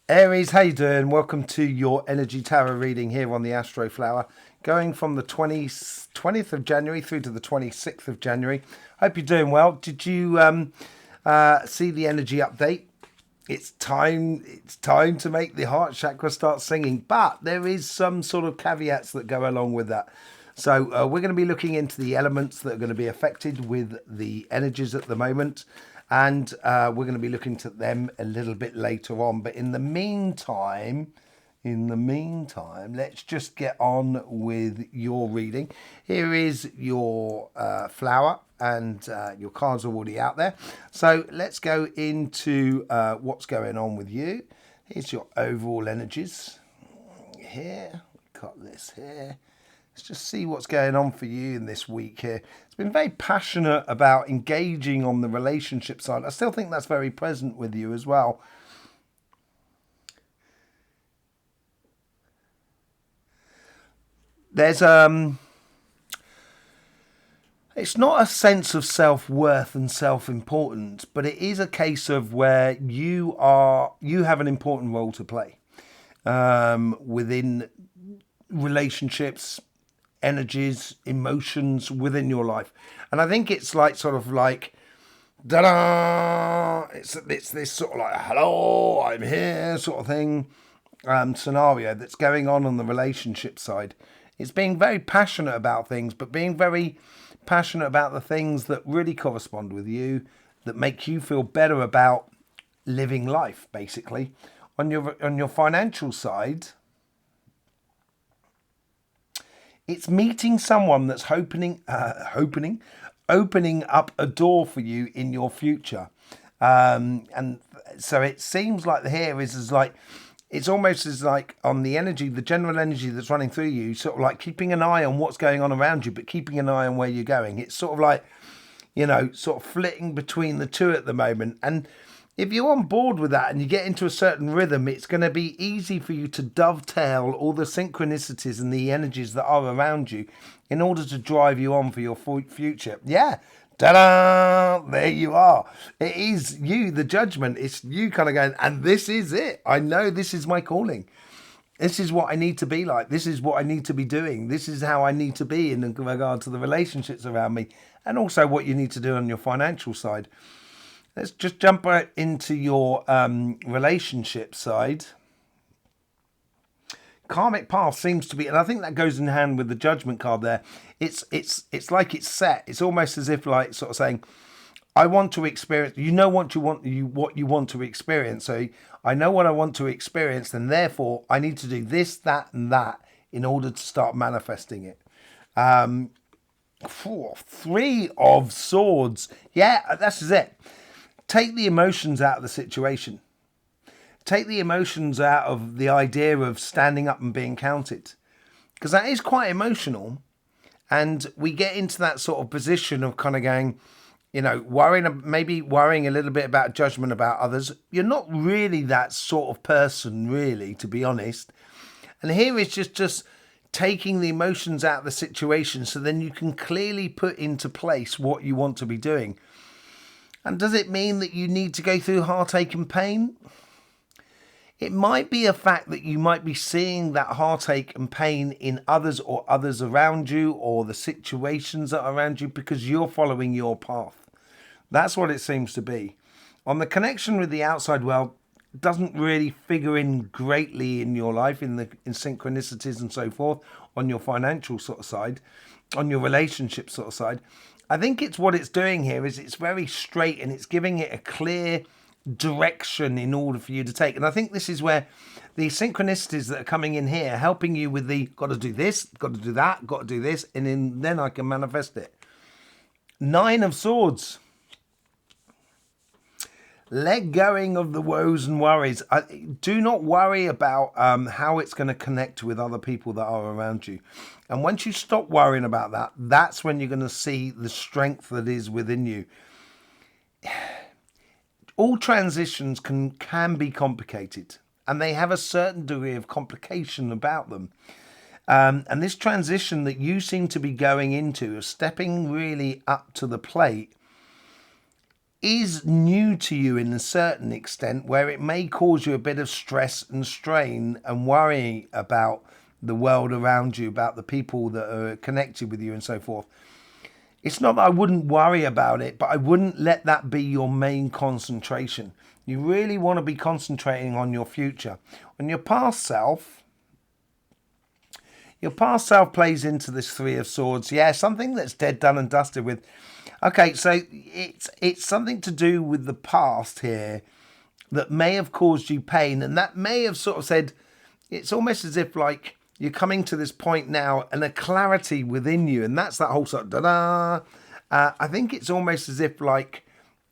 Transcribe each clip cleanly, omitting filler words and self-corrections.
Aries, how you doing? Welcome to your energy tarot reading here on the Astroflower, going from the 20th of January through to the 26th of January. Hope you're doing well. Did you see the energy update? It's time. It's time to make the heart chakra start singing, but there is some sort of caveats that go along with that. So we're going to be looking into the elements that are going to be affected with the energies at the moment, and we're going to be looking at them a little bit later on. But in the meantime, let's just get on with your reading. Here is your flower, and your cards are already out there. So let's go into what's going on with you. Here's your overall energies. Here, got this here. Let's just see what's going on for you in this week here. It's been very passionate about engaging on the relationship side. I still think that's very present with you as well. There's it's not a sense of self-worth and self-importance, but it is a case of where you have an important role to play within relationships, energies, emotions within your life. And I think it's like sort of like da-da, it's this sort of like hello, I'm here sort of thing, scenario that's going on the relationship side. It's being very passionate about things, but being very passionate about the things that really correspond with you, that make you feel better about living life, basically. On your financial side, it's meeting someone that's opening up a door for you in your future. And so it seems like here is like, it's almost as like on the energy, the general energy that's running through you, sort of like keeping an eye on what's going on around you, but keeping an eye on where you're going. It's sort of like, sort of flitting between the two at the moment. And if you're on board with that and you get into a certain rhythm, it's going to be easy for you to dovetail all the synchronicities and the energies that are around you in order to drive you on for your future. Yeah. Ta-da! There you are. It is you, the judgment. It's you kind of going, and this is it. I know this is my calling. This is what I need to be like. This is what I need to be doing. This is how I need to be in regard to the relationships around me, and also what you need to do on your financial side. Let's just jump right into your relationship side. Karmic path seems to be, and I think that goes in hand with the judgment card there. It's like it's set. It's almost as if like sort of saying, I want to experience. You know what you want to experience. So I know what I want to experience, and therefore I need to do this, that, and that in order to start manifesting it. Three of Swords. Yeah, that's it. Take the emotions out of the situation. Take the emotions out of the idea of standing up and being counted, because that is quite emotional. And we get into that sort of position of kind of going, maybe worrying a little bit about judgment about others. You're not really that sort of person, really, to be honest. And here is just taking the emotions out of the situation so then you can clearly put into place what you want to be doing. And does it mean that you need to go through heartache and pain? It might be a fact that you might be seeing that heartache and pain in others or others around you or the situations that are around you because you're following your path. That's what it seems to be. On the connection with the outside world, it doesn't really figure in greatly in your life, in synchronicities and so forth, on your financial sort of side, on your relationship sort of side. I think it's what it's doing here is it's very straight and it's giving it a clear direction in order for you to take. And I think this is where the synchronicities that are coming in here helping you with the got to do this, got to do that, got to do this, and then I can manifest it. Nine of Swords. Let going of the woes and worries. Do not worry about how it's going to connect with other people that are around you. And once you stop worrying about that, that's when you're going to see the strength that is within you. All transitions can be complicated, and they have a certain degree of complication about them. And this transition that you seem to be going into, of stepping really up to the plate, is new to you in a certain extent, where it may cause you a bit of stress and strain and worry about the world around you, about the people that are connected with you and so forth. It's not that I wouldn't worry about it, but I wouldn't let that be your main concentration. You really want to be concentrating on your future. On your past self plays into this Three of Swords. Yeah, something that's dead, done and dusted with. Okay, so it's something to do with the past here that may have caused you pain, and that may have sort of said, it's almost as if like you're coming to this point now and a clarity within you, and that's that whole sort of da-da. I think it's almost as if like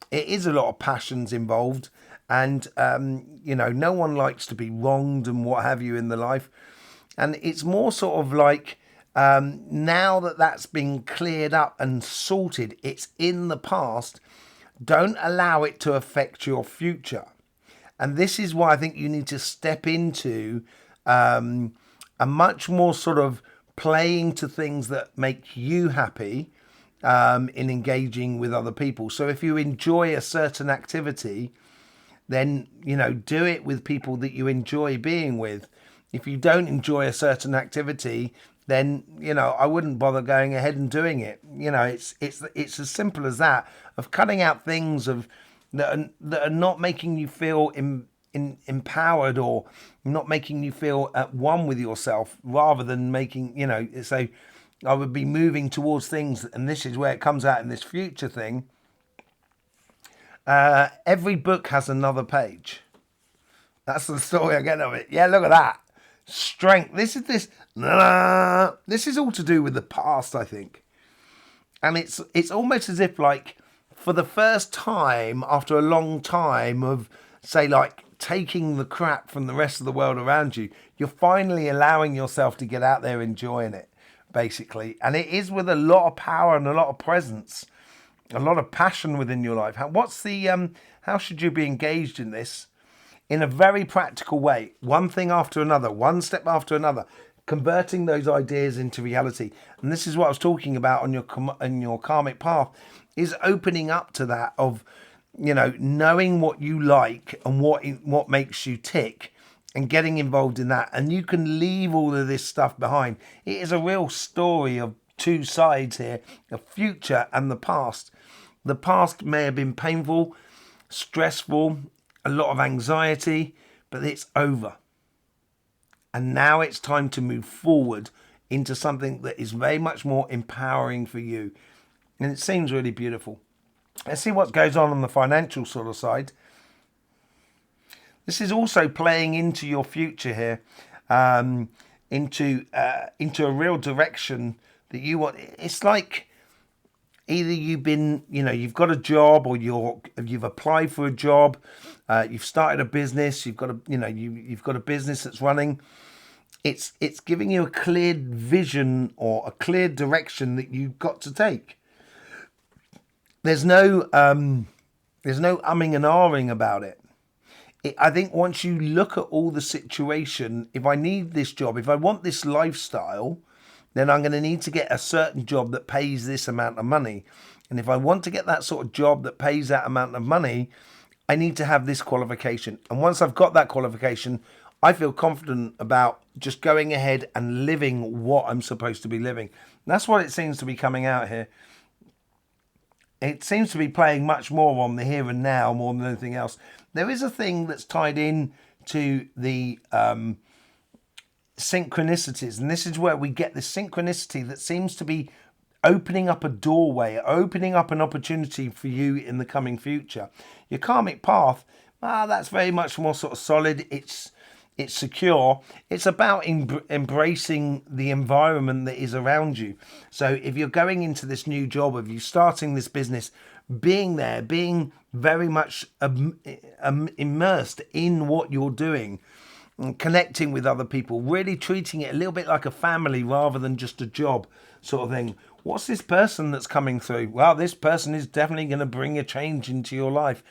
it is a lot of passions involved, and no one likes to be wronged and what have you in the life. And it's more sort of like now that that's been cleared up and sorted, it's in the past. Don't allow it to affect your future. And this is why I think you need to step into a much more sort of playing to things that make you happy in engaging with other people. So if you enjoy a certain activity, then, do it with people that you enjoy being with. If you don't enjoy a certain activity, then, I wouldn't bother going ahead and doing it. It's as simple as that, of cutting out things that are not making you feel empowered or not making you feel at one with yourself, rather than making, so I would be moving towards things, and this is where it comes out in this future thing. Every book has another page. That's the story I get of it. Yeah, look at that. Strength. This is all to do with the past, I think. And it's almost as if like for the first time after a long time of, say, like taking the crap from the rest of the world around you, you're finally allowing yourself to get out there enjoying it, basically. And it is with a lot of power and a lot of presence, a lot of passion within your life. How should you be engaged in this? In a very practical way, one thing after another, one step after another, converting those ideas into reality. And this is what I was talking about on your karmic path, is opening up to that of, knowing what you like and what makes you tick, and getting involved in that. And you can leave all of this stuff behind. It is a real story of two sides here, the future and the past. The past may have been painful, stressful, a lot of anxiety, but it's over. And now it's time to move forward into something that is very much more empowering for you. And it seems really beautiful. Let's see what goes on the financial sort of side. This is also playing into your future here, into a real direction that you want. It's like either you've got a job, or you've applied for a job, you've started a business, you've got a business that's running. It's giving you a clear vision or a clear direction that you've got to take. There's no umming and ahhing about it. I think once you look at all the situation, if I need this job, if I want this lifestyle, then I'm going to need to get a certain job that pays this amount of money. And if I want to get that sort of job that pays that amount of money, I need to have this qualification. And once I've got that qualification, I feel confident about just going ahead and living what I'm supposed to be living. And that's what it seems to be coming out here. It seems to be playing much more on the here and now more than anything else. There is a thing that's tied in to the synchronicities, and this is where we get the synchronicity that seems to be opening up a doorway, opening up an opportunity for you in the coming future. Your karmic path, that's very much more sort of solid. It's secure. It's about embracing the environment that is around you. So if you're going into this new job, if you're starting this business, being there, being very much immersed in what you're doing, and connecting with other people, really treating it a little bit like a family rather than just a job sort of thing. What's this person that's coming through? Well, this person is definitely going to bring a change into your life.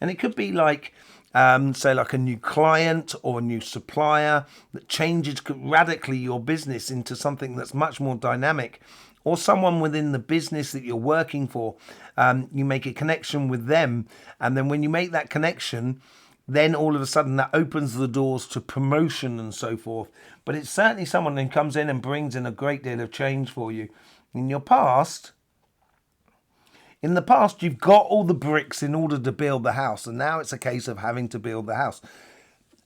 And it could be like, say like a new client or a new supplier that changes radically your business into something that's much more dynamic. or someone within the business that you're working for. You make a connection with them, and then when you make that connection, then all of a sudden that opens the doors to promotion and so forth. But it's certainly someone who comes in and brings in a great deal of change for you. In the past, you've got all the bricks in order to build the house, and now it's a case of having to build the house.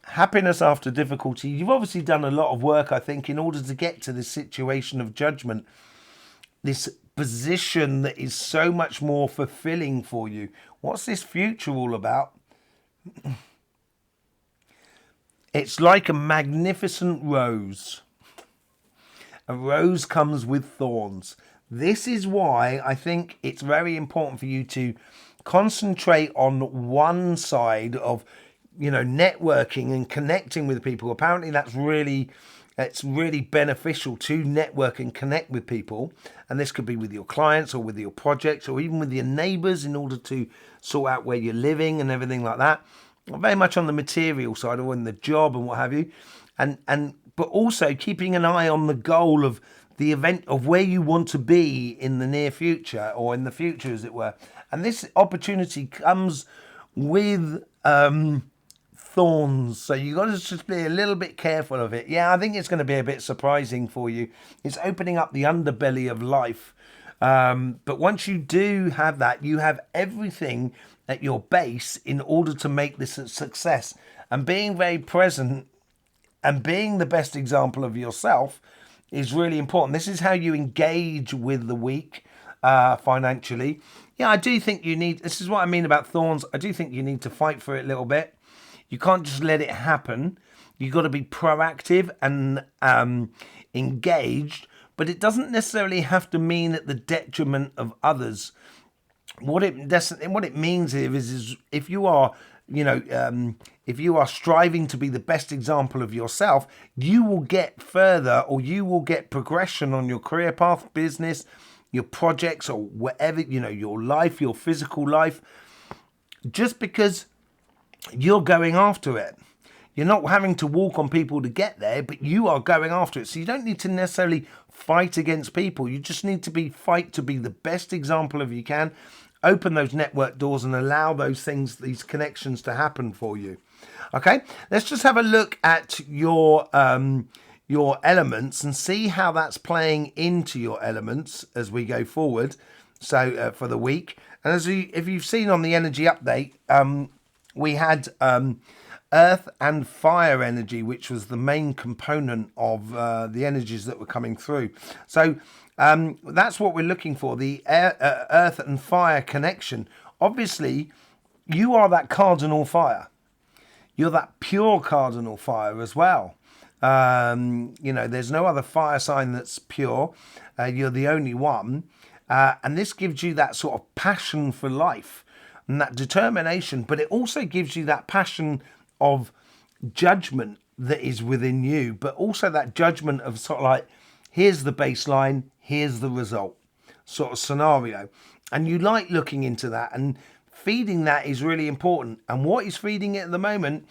Happiness after difficulty. You've obviously done a lot of work, I think, in order to get to this situation of judgment, this position that is so much more fulfilling for you. What's this future all about? It's like a magnificent rose. A rose comes with thorns. This is why I think it's very important for you to concentrate on one side of, networking and connecting with people. Apparently it's really beneficial to network and connect with people. And this could be with your clients or with your projects or even with your neighbors in order to sort out where you're living and everything like that. Very much on the material side or in the job and what have you. But also keeping an eye on the goal of the event of where you want to be in the near future or in the future, as it were. And this opportunity comes with thorns, so you got to just be a little bit careful of it. Yeah, I think it's going to be a bit surprising for you. It's opening up the underbelly of life, but once you do have that, you have everything at your base in order to make this a success. And being very present and being the best example of yourself is really important. This is how you engage with the week financially. Yeah, I do think you need, this is what I mean about thorns. I do think you need to fight for it a little bit. You can't just let it happen. You've got to be proactive and engaged, but it doesn't necessarily have to mean at the detriment of others. What it means here is if you are, if you are striving to be the best example of yourself, you will get further, or you will get progression on your career path, business, your projects, or whatever, your life, your physical life, just because you're going after it. You're not having to walk on people to get there, but you are going after it. So you don't need to necessarily fight against people. You just need to fight to be the best example of you can. Open those network doors and allow those things, these connections to happen for you. Okay, let's just have a look at your elements and see how that's playing into your elements as we go forward. So for the week, and if you've seen on the energy update, we had earth and fire energy, which was the main component of the energies that were coming through. So that's what we're looking for, the earth and fire connection. Obviously, you are that cardinal fire. You're that pure cardinal fire as well. There's no other fire sign that's pure. You're the only one. And this gives you that sort of passion for life and that determination, but it also gives you that passion of judgment that is within you, but also that judgment of sort of like, here's the baseline, here's the result sort of scenario. And you like looking into that, and feeding that is really important. And what is feeding it at the moment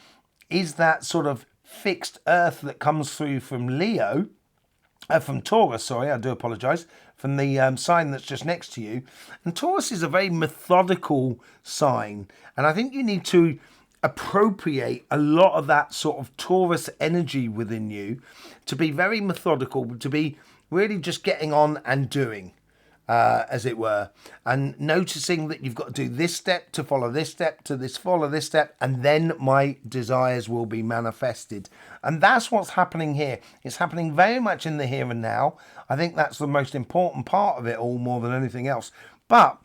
is that sort of fixed earth that comes through from from Taurus, sorry, I do apologise, from the sign that's just next to you. And Taurus is a very methodical sign. And I think you need to appropriate a lot of that sort of Taurus energy within you to be very methodical, to be really just getting on and doing, as it were, and noticing that you've got to do this step to follow this step to follow this step, and then my desires will be manifested. And that's what's happening here. It's happening very much in the here and now. I think that's the most important part of it all, more than anything else. But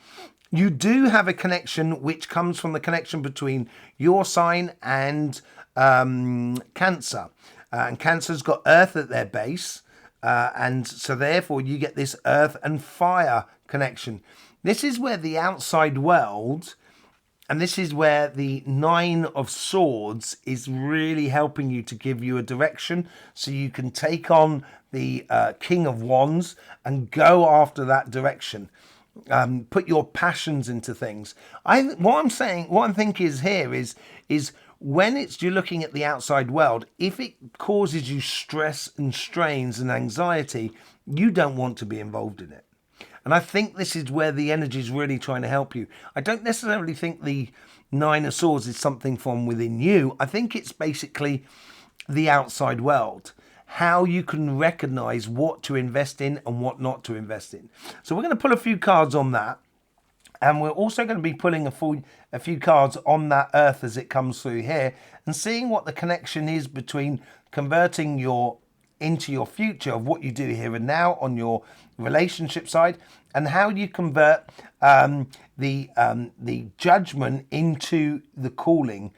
you do have a connection which comes from the connection between your sign and Cancer. And Cancer's got earth at their base. And so therefore you get this earth and fire connection. This is where the outside world, and this is where the 9 of Swords is really helping you to give you a direction, so you can take on the King of Wands and go after that direction. Put your passions into things. What I'm thinking is here is when you're looking at the outside world, if it causes you stress and strains and anxiety, you don't want to be involved in it. And I think this is where the energy is really trying to help you. I don't necessarily think the Nine of Swords is something from within you. I think it's basically the outside world, how you can recognize what to invest in and what not to invest in. So we're going to pull a few cards on that. And we're also going to be pulling a few cards on that earth as it comes through here and seeing what the connection is between converting into your future of what you do here and now on your relationship side, and how you convert the judgment into the calling,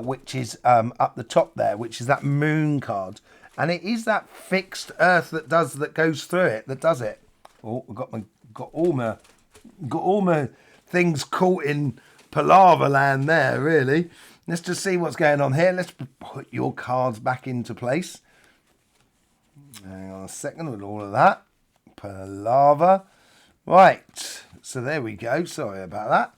which is up the top there, which is that moon card. And it is that fixed earth that goes through it, that does it. Oh, I've got all my things caught in palaver land there, really. Let's just see what's going on here. Let's put your cards back into place. Hang on a second with all of that. Palaver. Right, so there we go. Sorry about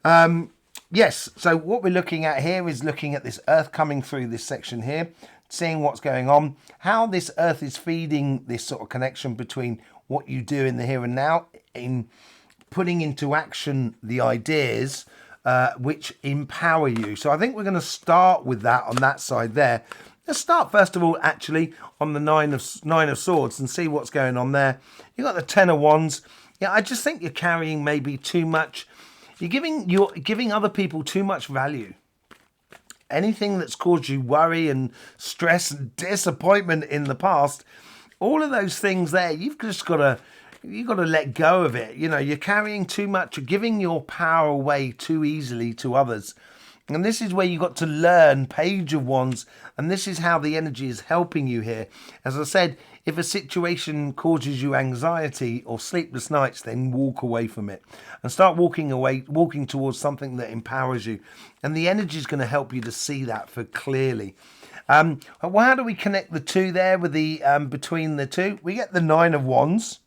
that. Yes, so what we're looking at here is looking at this earth coming through this section here, seeing what's going on, how this earth is feeding this sort of connection between what you do in the here and now, in putting into action the ideas which empower you. So I think we're going to start with that on that side there. Let's start first of all actually on the Nine of Swords and see what's going on there. You've got the Ten of Wands. Yeah, I just think you're carrying maybe too much. You're giving other people too much value. Anything that's caused you worry and stress and disappointment in the past, all of those things there, you've got to let go of it. You know, you're carrying too much, you're giving your power away too easily to others. And this is where you got to learn Page of Wands, and this is how the energy is helping you here. As I said, if a situation causes you anxiety or sleepless nights, then walk away from it and start walking towards something that empowers you. And the energy is going to help you to see that for clearly. Well, how do we connect the two there with the between the two? We get the Nine of Wands.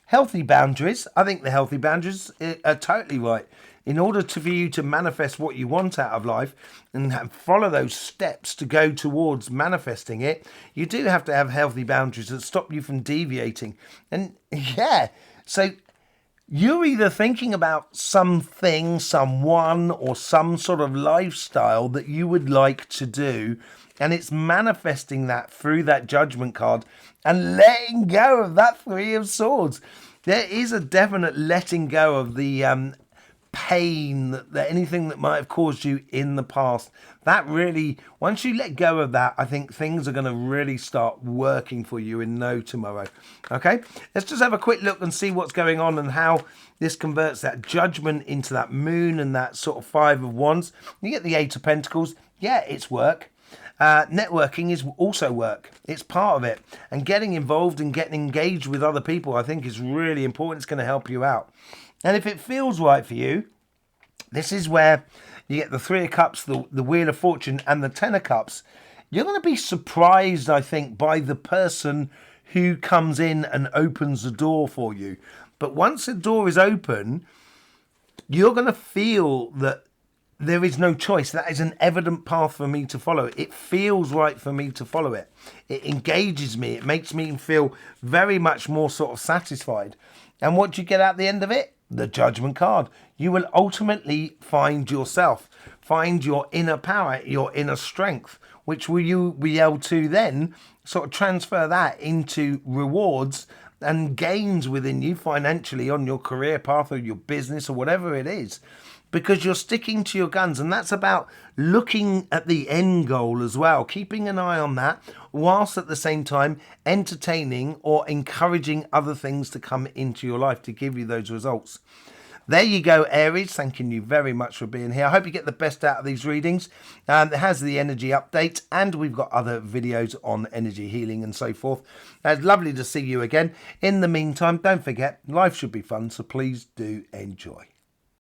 Healthy boundaries. I think the healthy boundaries are totally right. In order for you to manifest what you want out of life and follow those steps to go towards manifesting it, you do have to have healthy boundaries that stop you from deviating. And yeah, so you're either thinking about something, someone, or some sort of lifestyle that you would like to do, and it's manifesting that through that Judgment card and letting go of that Three of Swords. There is a definite letting go of the pain, that anything that might have caused you in the past. That really, once you let go of that, I think things are going to really start working for you in no tomorrow. Okay, let's just have a quick look and see what's going on and how this converts that Judgment into that moon and that sort of Five of Wands. You get the Eight of Pentacles. Yeah, it's work. Networking is also work. It's part of it. And getting involved and getting engaged with other people, I think, is really important. It's going to help you out. And if it feels right for you, this is where you get the Three of Cups, the Wheel of Fortune, and the Ten of Cups. You're going to be surprised, I think, by the person who comes in and opens the door for you. But once the door is open, you're going to feel that there is no choice. That is an evident path for me to follow. It feels right for me to follow it. It engages me. It makes me feel very much more sort of satisfied. And what do you get at the end of it? The Judgment card. You will ultimately find yourself, find your inner power, your inner strength, which will you be able to then sort of transfer that into rewards and gains within you financially on your career path or your business or whatever it is, because you're sticking to your guns. And that's about looking at the end goal as well, keeping an eye on that, whilst at the same time entertaining or encouraging other things to come into your life to give you those results. There you go, Aries. Thanking you very much for being here. I hope you get the best out of these readings. It has the energy update, and we've got other videos on energy healing and so forth. It's lovely to see you again. In the meantime, don't forget, life should be fun, so please do enjoy.